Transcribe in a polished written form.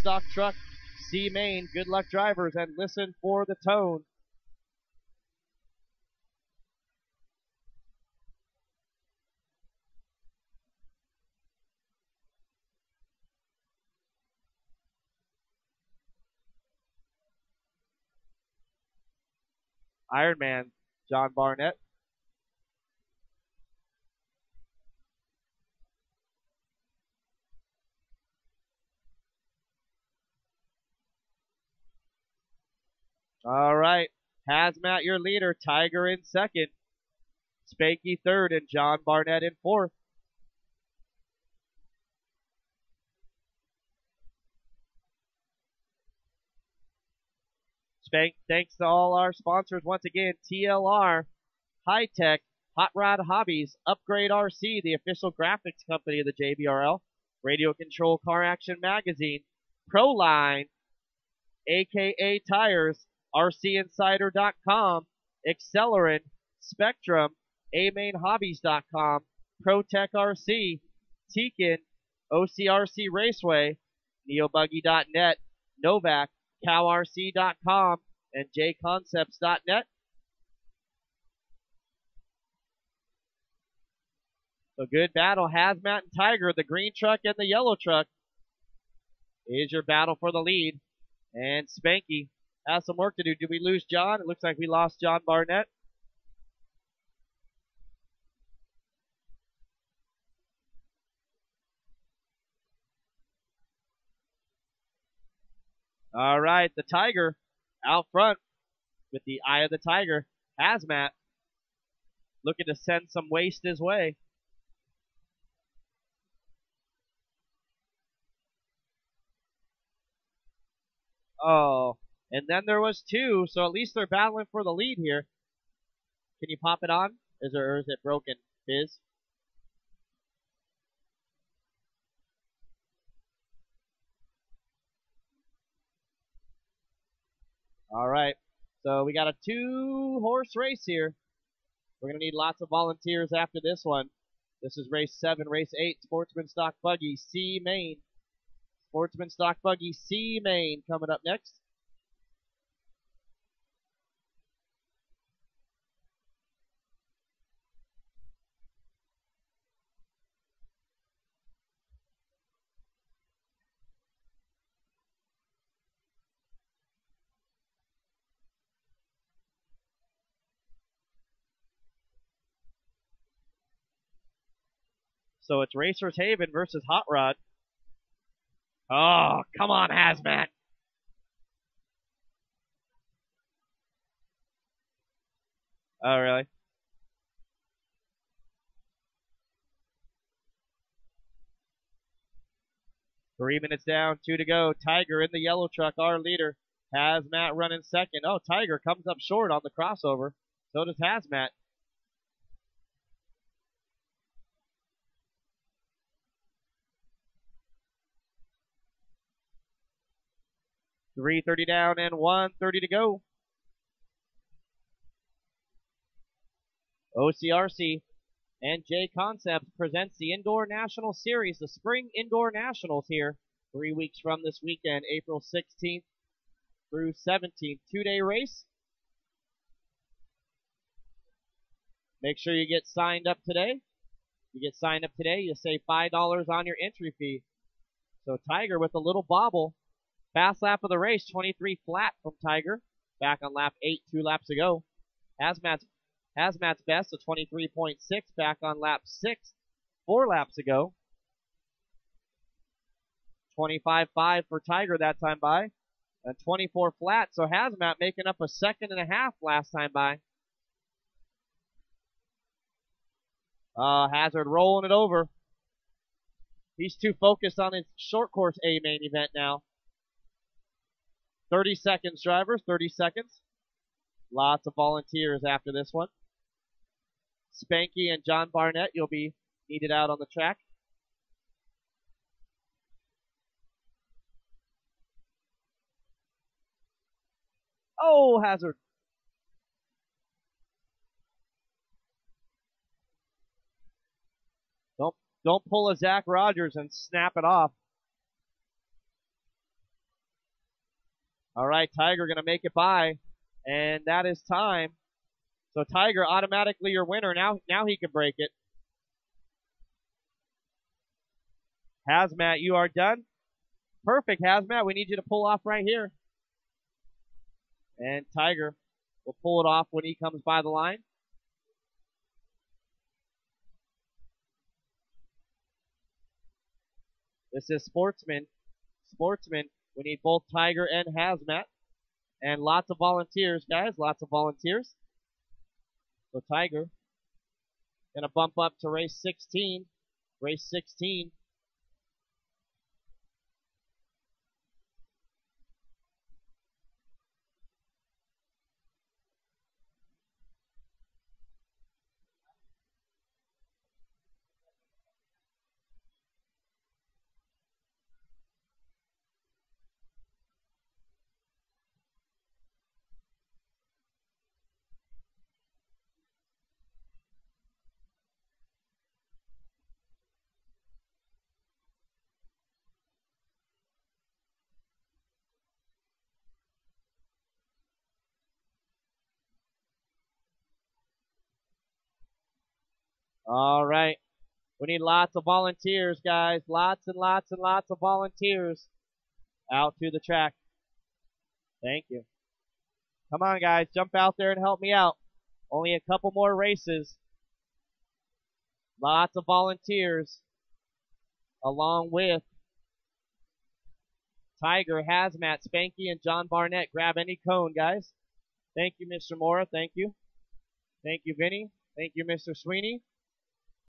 Spt.Stock truck, C main. Good luck, drivers, and listen for the tone. Ironman, John Barnett. All right. Hazmat, your leader. Tiger in second. Spanky third, and John Barnett in fourth. Spank, thanks to all our sponsors once again. TLR, High Tech, Hot Rod Hobbies, Upgrade RC, the official graphics company of the JBRL, Radio Control Car Action Magazine, Proline, AKA Tires, RCinsider.com, Accelerant, Spectrum, AMainHobbies.com, ProTech RC, Tekin, OCRC Raceway, NeoBuggy.net, Novak, CowRC.com, and JConcepts.net. So good battle. Hazmat and Tiger, the green truck and the yellow truck, is your battle for the lead. And Spanky has some work to do. Did we lose John? It looks like we lost John Barnett. All right, the Tiger out front with the eye of the Tiger. Hazmat looking to send some waste his way. Oh, and then there was two, so at least they're battling for the lead here. Can you pop it on? Is it broken? Biz? All right, so we got a 2-horse race here. We're going to need lots of volunteers after this one. This is race 7, race 8, Sportsman Stock Buggy C main. Sportsman Stock Buggy C main coming up next. So it's Racers Haven versus Hot Rod. Oh, come on, Hazmat. Oh, really? Three minutes down, 2 to go. Tiger in the yellow truck, our leader. Hazmat running second. Oh, Tiger comes up short on the crossover. So does Hazmat. .330 down and 1:30 to go. OCRC and J Concepts presents the Indoor National Series, the Spring Indoor Nationals here, 3 weeks from this weekend, April 16th through 17th. 2-day race. Make sure you get signed up today. You get signed up today, you save $5 on your entry fee. So Tiger with a little bobble. Fast lap of the race, 23 flat from Tiger. Back on lap 8, 2 laps ago. Hazmat's best, a 23.6 back on lap 6, 4 laps ago. 25.5 for Tiger that time by. And 24 flat, so Hazmat making up a 2.5 last time by. Hazard rolling it over. He's too focused on his short course A main event now. 30 seconds, drivers, 30 seconds. Lots of volunteers after this one. Spanky and John Barnett, you'll be needed out on the track. Oh, Hazard. Don't pull a Zach Rogers and snap it off. All right, Tiger going to make it by, and that is time. So Tiger automatically your winner. Now he can break it. Hazmat, you are done. Perfect, Hazmat. We need you to pull off right here. And Tiger will pull it off when he comes by the line. This is Sportsman. Sportsman, we need both Tiger and Hazmat. And lots of volunteers, guys. Lots of volunteers. So Tiger going to bump up to race 16. Race 16. All right. We need lots of volunteers, guys. Lots and lots and lots of volunteers out to the track. Thank you. Come on, guys. Jump out there and help me out. Only a couple more races. Lots of volunteers along with Tiger, Hazmat, Spanky, and John Barnett. Grab any cone, guys. Thank you, Mr. Mora. Thank you. Thank you, Vinny. Thank you, Mr. Sweeney.